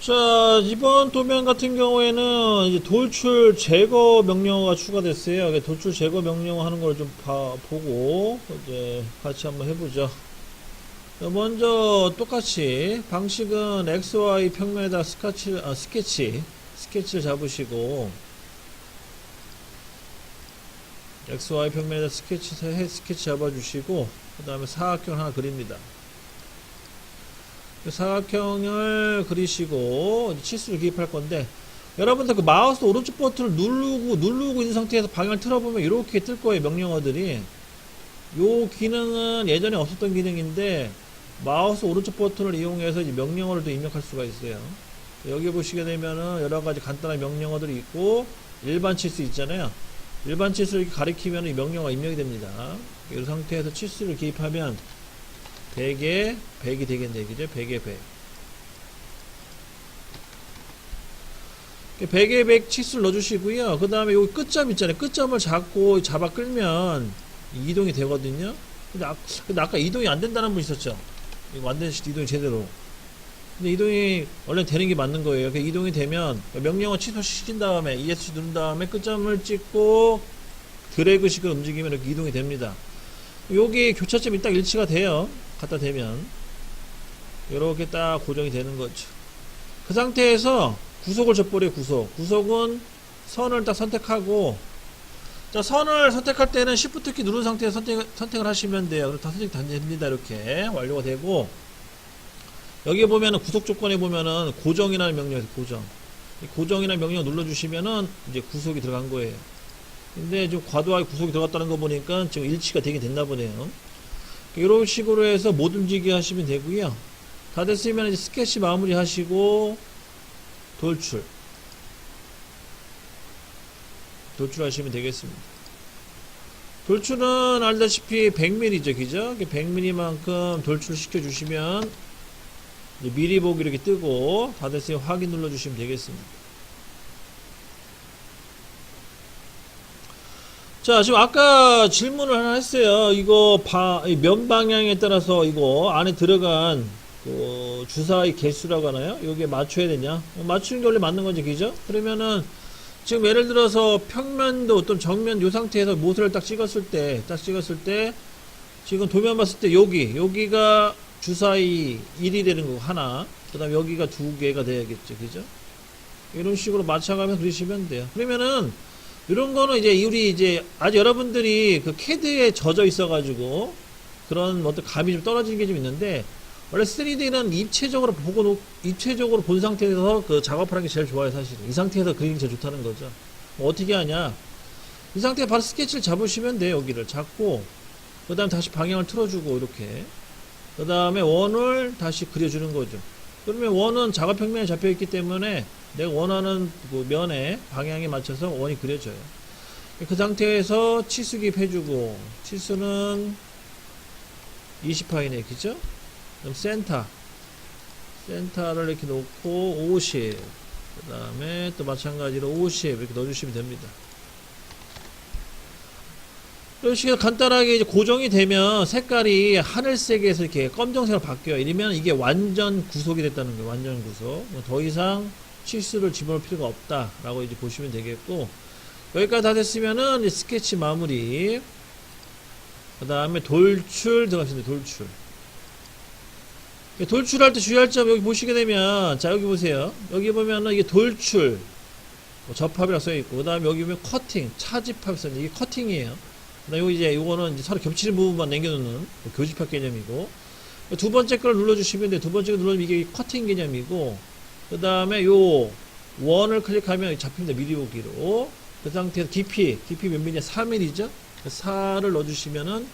자, 이번 도면 같은 경우에는 이제 돌출 제거 명령어가 추가됐어요. 돌출 제거 명령어 하는 걸 좀 보고 이제 같이 한번 해보죠. 먼저 똑같이 방식은 XY 평면에다 스케치를 잡으시고 XY 평면에다 스케치 잡아주시고 그 다음에 사각형 하나 그립니다. 사각형을 그리시고 치수를 기입할 건데, 여러분들 그 마우스 오른쪽 버튼을 누르고 있는 상태에서 방향을 틀어보면 이렇게 뜰 거예요. 명령어들이. 요 기능은 예전에 없었던 기능인데 마우스 오른쪽 버튼을 이용해서 이제 명령어를 또 입력할 수가 있어요. 여기 보시게 되면은 여러가지 간단한 명령어들이 있고 일반 치수 있잖아요. 일반 치수를 이렇게 가리키면 이 명령어가 입력이 됩니다. 이 상태에서 치수를 기입하면 100에 100이 되겠네, 그죠? 100에 100. 100에 100 치수를 넣어주시고요. 그 다음에 여기 끝점 있잖아요. 끝점을 잡아 끌면 이동이 되거든요. 근데 아까 이동이 안 된다는 분 있었죠? 이거 안 되는 이동이 제대로. 근데 이동이 원래 되는 게 맞는 거예요. 이동이 되면 명령어 취소시킨 다음에 ESC 누른 다음에 끝점을 찍고 드래그식으로 움직이면 이렇게 이동이 됩니다. 여기 교차점이 딱 일치가 돼요. 갖다 대면 이렇게 딱 고정이 되는 거죠. 그 상태에서 구속을 줘버려요. 구속은 선을 딱 선택하고, 자, 선을 선택할 때는 Shift 키 누른 상태에서 선택을 하시면 돼요. 그럼 다 선택 다 됩니다. 이렇게 완료가 되고, 여기 보면은 구속 조건에 보면은 고정이라는 명령에서 고정이라는 명령 눌러주시면은 이제 구속이 들어간 거예요. 근데 좀 과도하게 구속이 들어갔다는 거 보니까 지금 일치가 되게 됐나 보네요. 이런 식으로 해서 못 움직이게 하시면 되고요. 다 됐으면 이제 스케치 마무리 하시고 돌출하시면 되겠습니다. 돌출은 알다시피 100mm죠, 그죠? 100mm만큼 돌출시켜 주시면 미리 보기 이렇게 뜨고 다 됐으면 확인 눌러주시면 되겠습니다. 자, 지금 아까 질문을 하나 했어요. 이거 면 방향에 따라서 이거 안에 들어간 그 주사위 개수라고 하나요? 여기에 맞춰야 되냐? 맞추는 게 원래 맞는 거지, 그죠? 그러면은 지금 예를 들어서 평면도 어떤 정면 요 상태에서 모서리를 딱 찍었을 때 지금 도면 봤을 때 여기가 주사위 1이 되는 거고 하나, 그 다음에 여기가 2개가 돼야겠죠, 그죠? 이런 식으로 맞춰가면서 그리시면 돼요. 그러면은 이런 거는 이제 아직 여러분들이 그 캐드에 젖어 있어가지고 그런 어떤 감이 좀 떨어지는 게 좀 있는데, 원래 3D는 입체적으로 본 상태에서 그 작업하는 게 제일 좋아요, 사실은. 이 상태에서 그리는 게 제일 좋다는 거죠. 어떻게 하냐. 이 상태에 바로 스케치를 잡으시면 돼요, 여기를. 잡고, 그 다음에 다시 방향을 틀어주고, 이렇게. 그 다음에 원을 다시 그려주는 거죠. 그러면 원은 작업평면에 잡혀있기 때문에 내가 원하는 그 면에 방향에 맞춰서 원이 그려져요. 그 상태에서 치수 기입해주고, 치수는 20파이네, 그죠? 그럼 센터를 이렇게 놓고 50, 그 다음에 또 마찬가지로 50 이렇게 넣어주시면 됩니다. 이런 식으로 간단하게 이제 고정이 되면 색깔이 하늘색에서 이렇게 검정색으로 바뀌어요. 이러면 이게 완전 구속이 됐다는 거예요. 완전 구속. 더 이상 치수를 집어넣을 필요가 없다라고 이제 보시면 되겠고, 여기까지 다 됐으면은 이제 스케치 마무리, 그 다음에 돌출 들어가시면 돌출. 돌출할 때 주의할 점 여기 보시게 되면, 자, 여기 보세요. 여기 보면은 이게 돌출, 접합이라고 써있고, 그 다음에 여기 보면 커팅, 차집합 써있는데 이게 커팅이에요. 그 다음에 요거는 이제 서로 겹치는 부분만 남겨놓는 교집합 개념이고, 두 번째 걸 눌러주시면 돼요. 두 번째 걸 누르면 이게 커팅 개념이고, 그 다음에 요 원을 클릭하면 잡힙니다. 미리 보기로. 그 상태에서 깊이 몇 미리냐? 4mm죠? 4를 넣어주시면은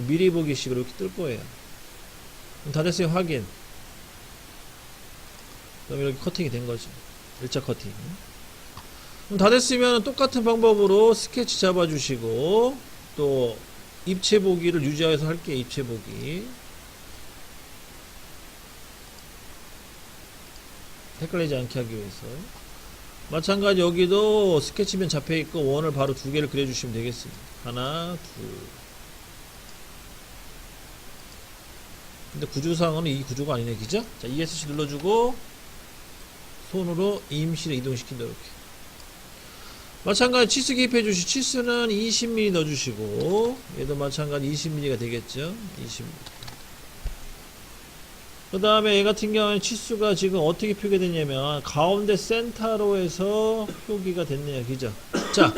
미리 보기식으로 이렇게 뜰 거예요. 다 됐어요. 확인. 그럼 이렇게 커팅이 된 거죠. 1차 커팅. 그럼 다 됐으면 똑같은 방법으로 스케치 잡아주시고, 또 입체 보기를 유지해서 할게요. 입체 보기. 헷갈리지 않게 하기 위해서. 마찬가지 여기도 스케치면 잡혀있고 원을 바로 2개를 그려주시면 되겠습니다. 하나, 둘. 근데 구조상은 이 구조가 아니네, 그죠? 자, ESC 눌러주고, 손으로 임시로 이동시킨다. 이렇게. 마찬가지 치수 기입해 주시. 치수는 20mm 넣어주시고, 얘도 마찬가지 20mm가 되겠죠. 20mm. 그 다음에 얘 같은 경우는 치수가 지금 어떻게 표기됐냐면 가운데 센터로 해서 표기가 됐네요. 그죠? 자,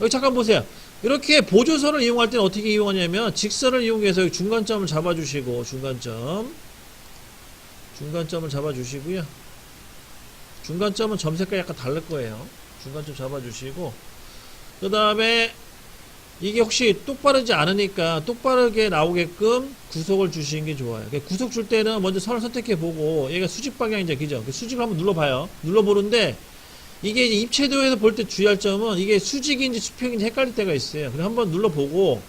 여기 잠깐 보세요. 이렇게 보조선을 이용할 때는 어떻게 이용하냐면 직선을 이용해서 중간점을 잡아주시고, 중간점을 잡아주시고요. 중간점은 점 색깔이 약간 다를 거예요. 중간점 잡아주시고, 그 다음에 이게 혹시 똑바르지 않으니까 똑바르게 나오게끔 구속을 주시는 게 좋아요. 구속 줄 때는 먼저 선을 선택해 보고, 얘가 수직 방향이죠. 그죠? 수직을 한번 눌러봐요. 눌러보는데 이게 이제 입체도에서 볼 때 주의할 점은 이게 수직인지 수평인지 헷갈릴 때가 있어요. 그래서 한번 눌러보고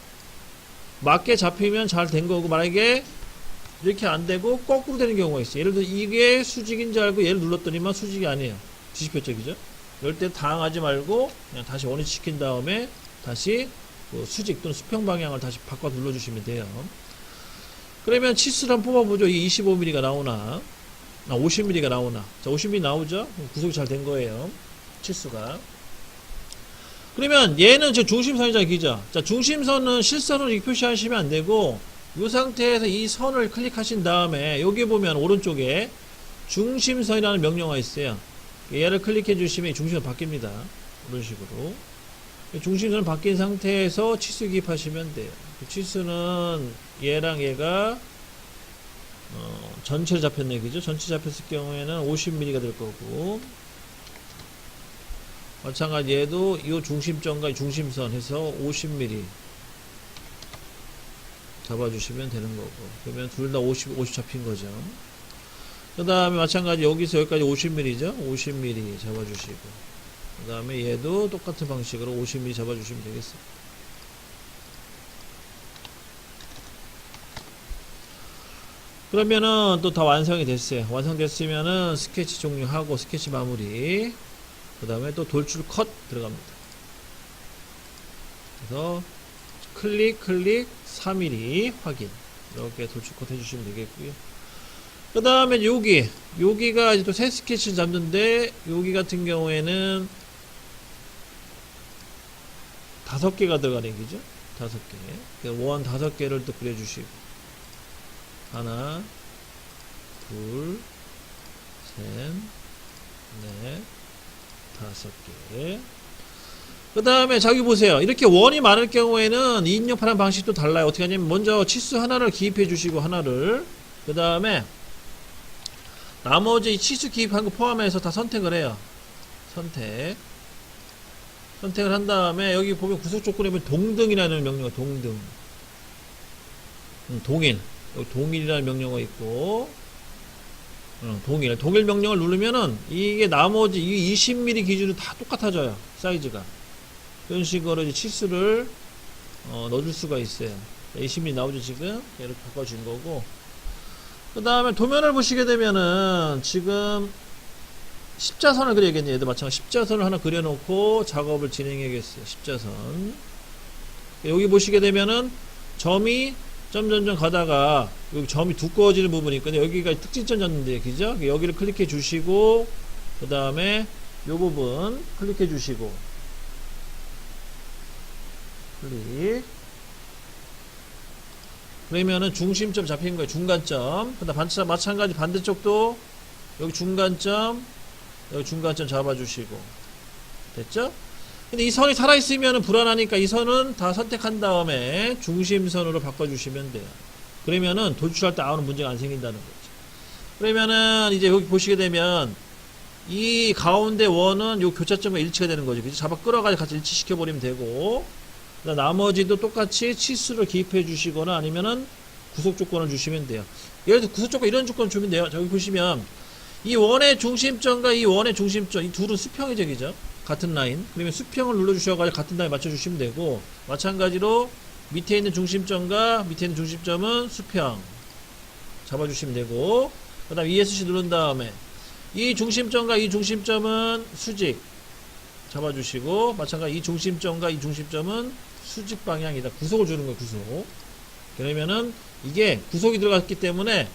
맞게 잡히면 잘 된 거고, 만약에 이렇게 안 되고 거꾸로 되는 경우가 있어요. 예를 들어 이게 수직인 줄 알고 얘를 눌렀더니만 수직이 아니에요. 뒤집혔죠. 그죠? 이럴 때 당황하지 말고 그냥 다시 원위치 시킨 다음에 다시 수직 또는 수평 방향을 다시 바꿔 눌러주시면 돼요. 그러면 치수를 한번 뽑아보죠. 이게 25mm가 나오나 50mm가 나오나. 자, 50mm 나오죠? 구속이 잘 된 거예요. 치수가. 그러면 얘는 저 중심선이잖아요. 그죠? 자, 중심선은 실선으로 이렇게 표시하시면 안 되고, 이 상태에서 이 선을 클릭하신 다음에 여기 보면 오른쪽에 중심선이라는 명령어가 있어요. 얘를 클릭해 주시면 중심선 바뀝니다. 이런 식으로. 중심선을 바뀐 상태에서 치수 기입하시면 돼요. 치수는 얘랑 얘가 전체를 잡혔네. 그죠? 전체 잡혔을 경우에는 50mm가 될 거고, 마찬가지 얘도 이 중심점과 이 중심선 해서 50mm 잡아주시면 되는 거고, 그러면 둘 다 50 잡힌 거죠. 그 다음에 마찬가지 여기서 여기까지 50mm죠? 50mm 잡아주시고, 그 다음에 얘도 똑같은 방식으로 50mm 잡아주시면 되겠어요. 그러면은 또 다 완성이 됐어요. 완성됐으면은 스케치 종료하고 스케치 마무리, 그 다음에 또 돌출 컷 들어갑니다. 그래서 클릭 3mm 확인, 이렇게 돌출 컷 해주시면 되겠고요. 그 다음에 여기가 이제 또 새 스케치를 잡는데, 여기 같은 경우에는 5개가 들어가는 얘기죠. 5개. 원 5개를 또 그려주시고, 하나, 둘, 셋, 넷, 5개. 그 다음에 자, 여기 보세요. 이렇게 원이 많을 경우에는 2인용 파란 방식도 달라요. 어떻게 하냐면 먼저 치수 하나를 기입해 주시고, 하나를, 그 다음에 나머지 치수 기입한 거 포함해서 다 선택을 해요. 선택을 한 다음에 여기 보면 구속 조건에 보면 동등이라는 명령어, 동일, 여기 동일이라는 명령어 있고, 동일 명령을 누르면은 이게 나머지 이 20mm 기준으로 다 똑같아져요. 사이즈가. 이런 식으로 이제 치수를 넣어줄 수가 있어요. 20mm 나오죠. 지금 이렇게 바꿔준 거고, 그 다음에 도면을 보시게 되면은 지금 십자선을 그려야겠네요. 얘도 마찬가지 십자선을 하나 그려놓고 작업을 진행해야겠어요. 십자선. 여기 보시게 되면은 점이 점점점 가다가 여기 점이 두꺼워지는 부분이 있거든요. 여기가 특징점 잡는데, 그죠? 여기를 클릭해 주시고, 그 다음에 요 부분 클릭해 주시고, 클릭. 그러면은 중심점 잡힌 거예요. 중간점. 그 다음 마찬가지 반대쪽도 여기 중간점 잡아주시고. 됐죠? 근데 이 선이 살아있으면 불안하니까 이 선은 다 선택한 다음에 중심선으로 바꿔주시면 돼요. 그러면은 돌출할 때 아무런 문제가 안 생긴다는 거죠. 그러면은 이제 여기 보시게 되면 이 가운데 원은 요 교차점과 일치가 되는 거죠. 그죠? 잡아 끌어가지고 같이 일치시켜버리면 되고, 나머지도 똑같이 치수를 기입해 주시거나 아니면은 구속 조건을 주시면 돼요. 예를 들어 구속 조건 이런 조건을 주면 돼요. 저기 보시면 이 원의 중심점과 이 원의 중심점, 이 둘은 수평이죠. 그죠? 같은 라인. 그러면 수평을 눌러주셔가지고 같은 라인 맞춰주시면 되고, 마찬가지로 밑에 있는 중심점과 밑에 있는 중심점은 수평 잡아주시면 되고, 그 다음 ESC 누른 다음에 이 중심점과 이 중심점은 수직 잡아주시고, 마찬가지 이 중심점과 이 중심점은 수직 방향이다. 구속을 주는 거예요. 구속. 그러면은 이게 구속이 들어갔기 때문에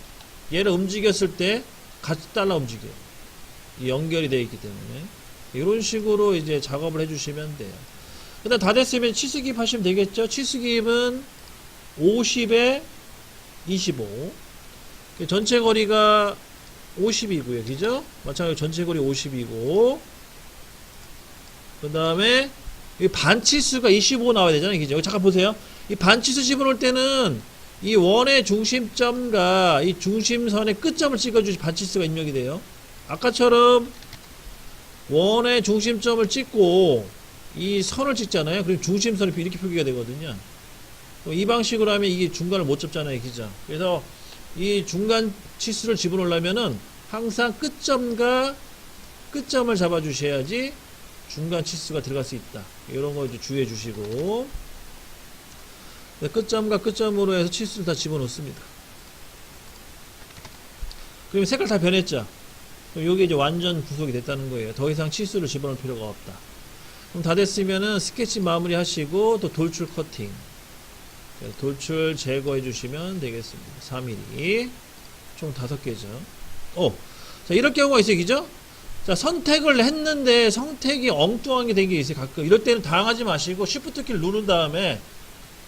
얘를 움직였을 때 같이 따라 움직여요. 연결이 되어 있기 때문에 이런 식으로 이제 작업을 해주시면 돼요. 일단 다 됐으면 치수기입 하시면 되겠죠. 치수기입은 50에 25. 전체 거리가 50이고요. 그죠? 마찬가지로 전체 거리 50이고, 그 다음에 반치수가 25 나와야 되잖아요. 그죠? 잠깐 보세요. 이 반치수 집어넣을 때는 이 원의 중심점과 이 중심선의 끝점을 찍어주시 반치수가 입력이 돼요. 아까처럼 원의 중심점을 찍고 이 선을 찍잖아요. 그럼 중심선이 이렇게 표기가 되거든요. 이 방식으로 하면 이게 중간을 못 잡잖아요. 그죠? 그래서 이 중간 치수를 집어넣으려면은 항상 끝점과 끝점을 잡아주셔야지 중간 치수가 들어갈 수 있다. 이런 거 이제 주의해 주시고, 끝점과 끝점으로 해서 치수를 다 집어넣습니다. 그러면 색깔 다 변했죠? 그럼 이게 이제 완전 구속이 됐다는 거예요. 더 이상 치수를 집어넣을 필요가 없다. 그럼 다 됐으면은 스케치 마무리 하시고 또 돌출 커팅. 돌출 제거해 주시면 되겠습니다. 3mm. 총 5개죠. 자, 이럴 경우가 있어요. 그죠? 자, 선택을 했는데 선택이 엉뚱하게 된 게 있어요. 가끔. 이럴 때는 당하지 마시고 Shift 키를 누른 다음에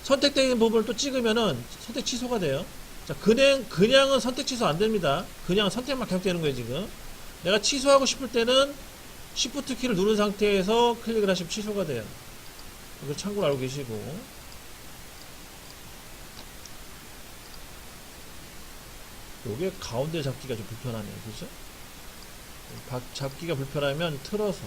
선택되는 부분을 또 찍으면은 선택 취소가 돼요. 자, 그냥은 선택 취소 안 됩니다. 그냥 선택만 계속 되는 거예요, 지금. 내가 취소하고 싶을 때는 Shift 키를 누른 상태에서 클릭을 하시면 취소가 돼요. 이거 참고로 알고 계시고. 요게 가운데 잡기가 좀 불편하네요. 그죠? 잡기가 불편하면 틀어서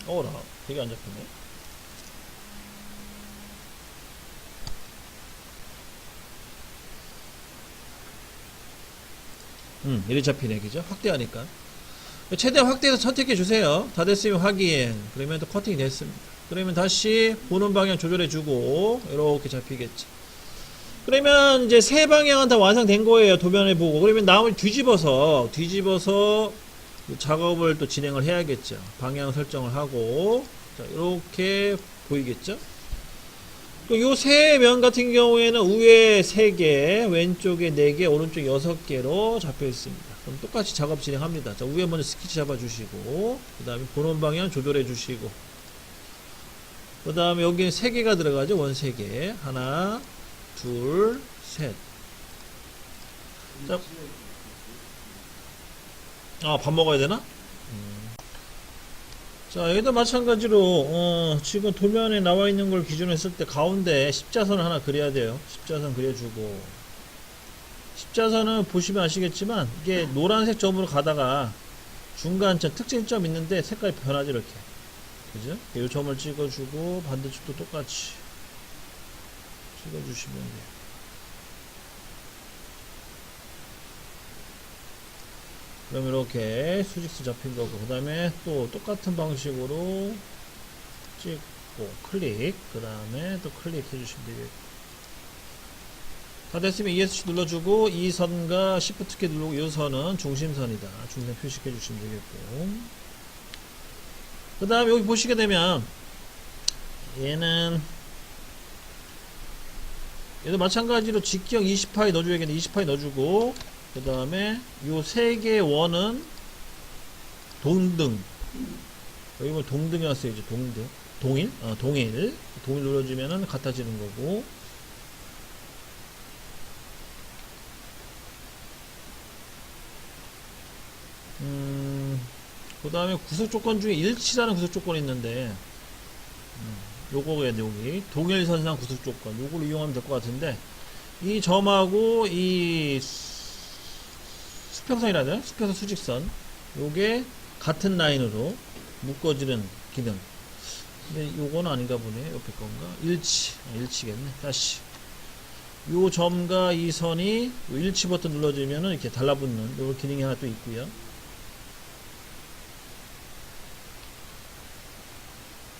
나 되게 안 잡히네. 이리 잡히네. 그죠? 확대하니까. 최대한 확대해서 선택해 주세요. 다 됐으면 확인. 그러면 또 커팅이 됐습니다. 그러면 다시 보는 방향 조절해 주고 이렇게 잡히겠죠. 그러면 이제 세 방향은 다 완성된 거예요. 도면을 보고. 그러면 나머지 뒤집어서 작업을 또 진행을 해야겠죠. 방향 설정을 하고, 자, 이렇게 보이겠죠? 요 세 면 같은 경우에는 위에 3개, 왼쪽에 4개, 오른쪽에 6개로 잡혀 있습니다. 그럼 똑같이 작업 진행합니다. 자, 위에 먼저 스케치 잡아주시고, 그 다음에 보는 방향 조절해 주시고, 그 다음에 여기는 3개가 들어가죠. 원 3개. 하나, 둘, 셋. 자, 밥 먹어야 되나? 자, 여기도 마찬가지로 지금 도면에 나와 있는 걸 기준으로 했을 때 가운데 십자선을 하나 그려야 돼요. 십자선 그려주고, 십자선은 보시면 아시겠지만 이게 노란색 점으로 가다가 중간점 특징점 있는데 색깔이 변하지. 이렇게, 그죠? 이 점을 찍어주고 반대쪽도 똑같이 찍어주시면 돼요. 그럼 이렇게 수직수 잡힌 거고, 그 다음에 또 똑같은 방식으로 찍고 클릭, 그 다음에 또 클릭 해주시면 되겠고, 다 됐으면 ESC 눌러주고 이 선과 Shift 키 누르고 이 선은 중심선이다. 중심 표시해 주시면 되겠고, 그 다음에 여기 보시게 되면 얘도 마찬가지로 직경 20파이 넣어줘야겠네. 20파이 넣어주고, 그 다음에 요 3개의 원은 동등, 여기 뭐 동등이 왔어요. 이제 동일 눌러주면은 같아지는 거고, 그 다음에 구속 조건 중에 일치라는 구속 조건이 있는데, 요거에 여기 동일선상 구속 조건, 요걸 이용하면 될 것 같은데, 이 점하고 이 수평선이라든 수평선 수직선, 요게 같은 라인으로 묶어지는 기능. 근데 요거는 아닌가 보네. 옆에 건가? 일치겠네. 다시 요 점과 이 선이 요 일치 버튼 눌러주면은 이렇게 달라붙는 요 기능이 하나 또 있고요.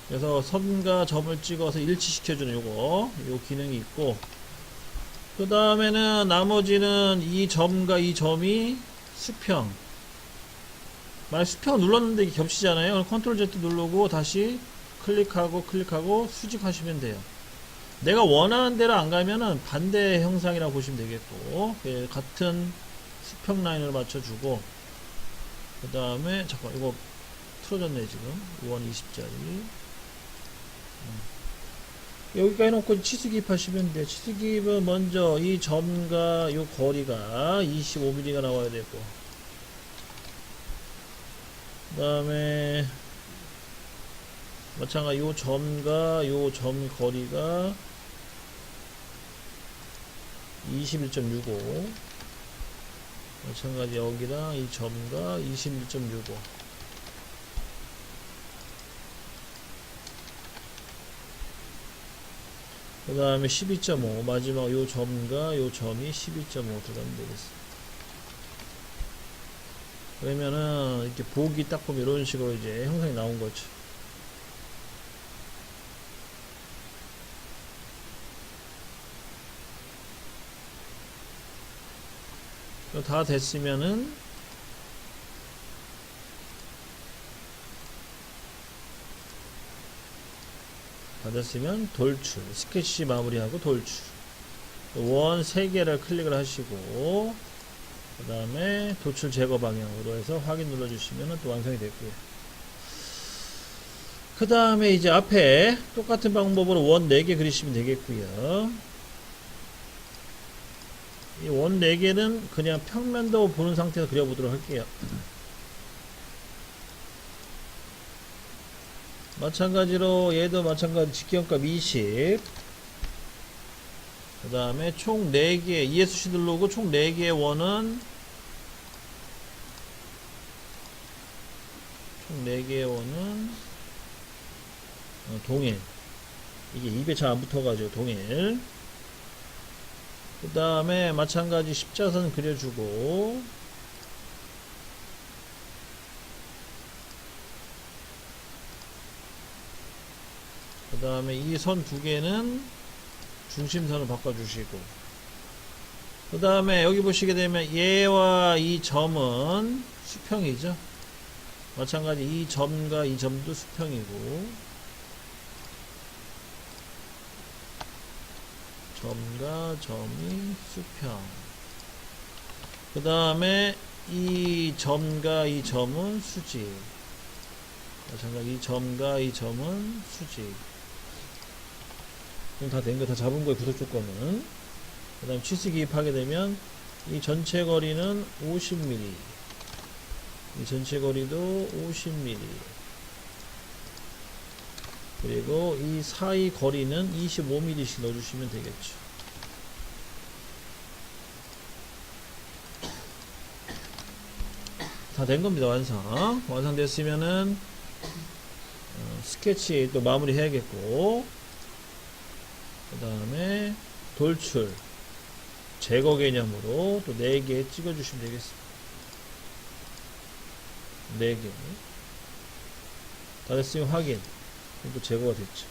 그래서 선과 점을 찍어서 일치시켜주는 요 기능이 있고, 그 다음에는 나머지는 이 점과 이 점이 수평. 만약 수평 눌렀는데 이게 겹치잖아요. 컨트롤 Z 누르고 다시 클릭하고 수직하시면 돼요. 내가 원하는 대로 안 가면은 반대 형상이라고 보시면 되겠고, 예, 같은 수평 라인으로 맞춰주고, 그 다음에 잠깐 이거 틀어졌네 지금 5원 20짜리 여기까지 해놓고 치수 기입하시면 돼요. 치수 기입은 먼저 이 점과 요 거리가 25mm가 나와야 되고, 그 다음에 마찬가지 요 점과 요 점 거리가 21.65, 마찬가지 여기랑 이 점과 21.65, 그 다음에 12.5, 마지막 요 점과 요 점이 12.5 들어가면 되겠습니다. 그러면은 이렇게 보기 딱 보면 이런 식으로 이제 형상이 나온 거죠. 다 됐으면은 돌출, 스케치 마무리하고 돌출, 원 3개를 클릭을 하시고 그 다음에 도출 제거 방향으로 해서 확인 눌러주시면 또 완성이 됐고요. 그 다음에 이제 앞에 똑같은 방법으로 원 4개 그리시면 되겠고요. 이 원 4개는 그냥 평면도 보는 상태에서 그려보도록 할게요. 마찬가지로 얘도 마찬가지 직경값 20, 그 다음에 총 4개 ESC 누르고 총 4개의 원은 동일, 이게 입에 잘 안 붙어가지고 동일. 그 다음에 마찬가지 십자선 그려주고, 그 다음에 이 선 2개는 중심선을 바꿔주시고, 그 다음에 여기 보시게 되면 얘와 이 점은 수평이죠. 마찬가지 이 점과 이 점도 수평이고, 점과 점이 수평, 그 다음에 이 점과 이 점은 수직, 마찬가지 이 점과 이 점은 수직. 그럼 다 된 거, 다 잡은 거예요, 구속 조건은. 그 다음 치수 기입하게 되면 이 전체 거리는 50mm, 이 전체 거리도 50mm, 그리고 이 사이 거리는 25mm씩 넣어주시면 되겠죠. 다 된 겁니다. 완성됐으면은 스케치 또 마무리 해야겠고, 그 다음에 돌출 제거 개념으로 또 4개 찍어 주시면 되겠습니다. 4개 다 됐으면 확인. 또 제거가 됐죠.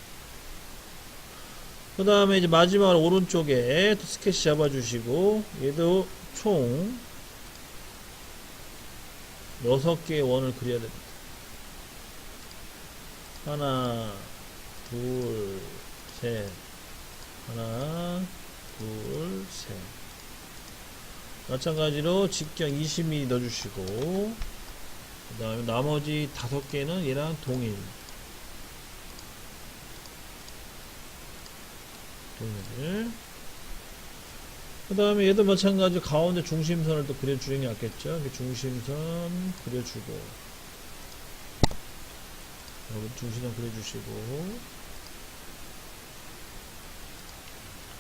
그 다음에 이제 마지막으로 오른쪽에 또 스케치 잡아주시고, 얘도 총 6개의 원을 그려야 됩니다. 하나, 둘, 셋. 하나, 둘, 셋. 마찬가지로 직경 20mm 넣어주시고, 그 다음에 나머지 5개는 얘랑 동일. 그 다음에 얘도 마찬가지 가운데 중심선을 또 그려주는 게 낫겠죠. 중심선 그려주고, 여기 중심선 그려주시고,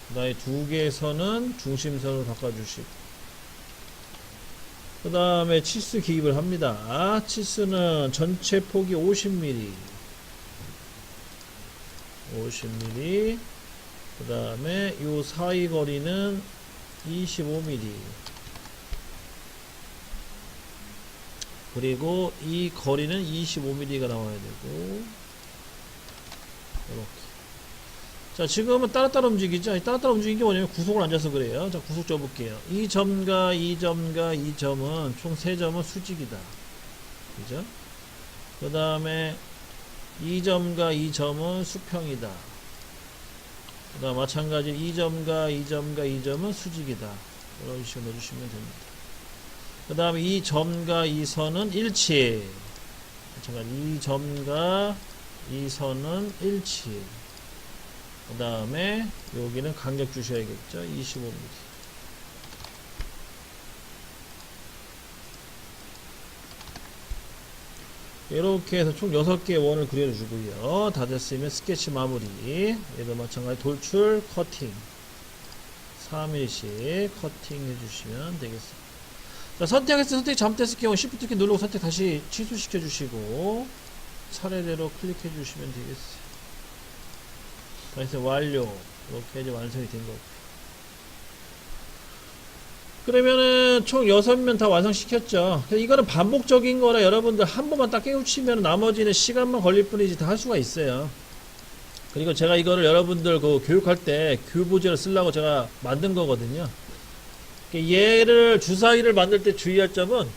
그 다음에 2개의 선은 중심선으로 바꿔주시고, 그 다음에 치수 기입을 합니다. 치수는 전체 폭이 50mm, 그 다음에 요 사이 거리는 25mm, 그리고 이 거리는 25mm가 나와야 되고, 이렇게. 자, 지금은 따로따로 움직이죠. 따로따로 움직이는 게 뭐냐면 구속을 앉아서 그래요. 자, 구속 줘볼게요. 이 점과 이 점과 이 점은 총 3점은 수직이다. 그죠? 그 다음에 이 점과 이 점은 수평이다. 그 다음 마찬가지로 이 점과 이 점과 이 점은 수직이다. 이런 식으로 넣어주시면 됩니다. 그 다음에 이 점과 이 선은 일치. 마찬가지로 이 점과 이 선은 일치. 그 다음에 여기는 간격 주셔야겠죠. 25mm. 이렇게 해서 총 6개의 원을 그려주고요. 다 됐으면 스케치 마무리. 얘도 마찬가지 돌출, 커팅. 4mm씩 커팅 해주시면 되겠습니다. 자, 선택했을 때 선택 잘못됐을 경우 Shift 키 누르고 선택 다시 취소시켜 주시고 차례대로 클릭해 주시면 되겠어요. 그래서 완료. 이렇게 이제 완성이 된 거고. 그러면은 총 6면 다 완성시켰죠. 이거는 반복적인 거라 여러분들 한 번만 딱 깨우치면 나머지는 시간만 걸릴 뿐이지 다 할 수가 있어요. 그리고 제가 이거를 여러분들 그 교육할 때 교보제를 쓰려고 제가 만든 거거든요. 얘를 주사위를 만들 때 주의할 점은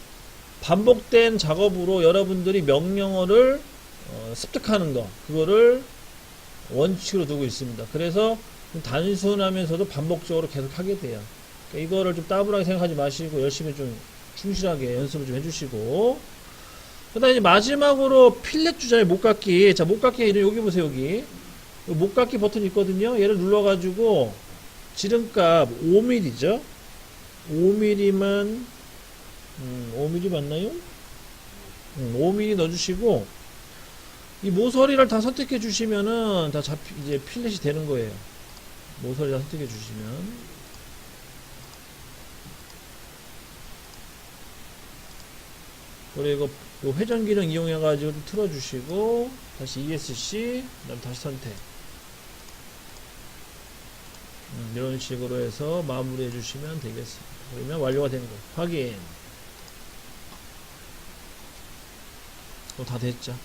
반복된 작업으로 여러분들이 명령어를 습득하는 거, 그거를 원칙으로 두고 있습니다. 그래서 단순하면서도 반복적으로 계속 하게 돼요. 이거를 좀 따분하게 생각하지 마시고 열심히 좀 충실하게 연습을 좀 해주시고, 그 다음에 이제 마지막으로 필렛 주자의 목깎기. 자, 목깎기 이름 여기 보세요. 여기 목깎기 버튼이 있거든요. 얘를 눌러가지고 지름값 5mm죠. 5mm만 5mm 맞나요? 5mm 넣어주시고 이 모서리를 다 선택해 주시면은 다 이제 필렛이 되는 거예요. 모서리 다 선택해 주시면. 그리고 요 회전 기능 이용해 가지고 틀어 주시고 다시 ESC 그다음 다시 선택. 이런 식으로 해서 마무리해 주시면 되겠습니다. 그러면 완료가 된 거 확인. 다 됐죠.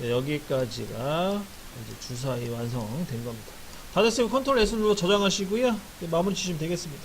여기까지가 이제 주사위 완성된 겁니다. 다 됐으면 컨트롤 S 눌러 저장하시고요. 마무리 치시면 되겠습니다.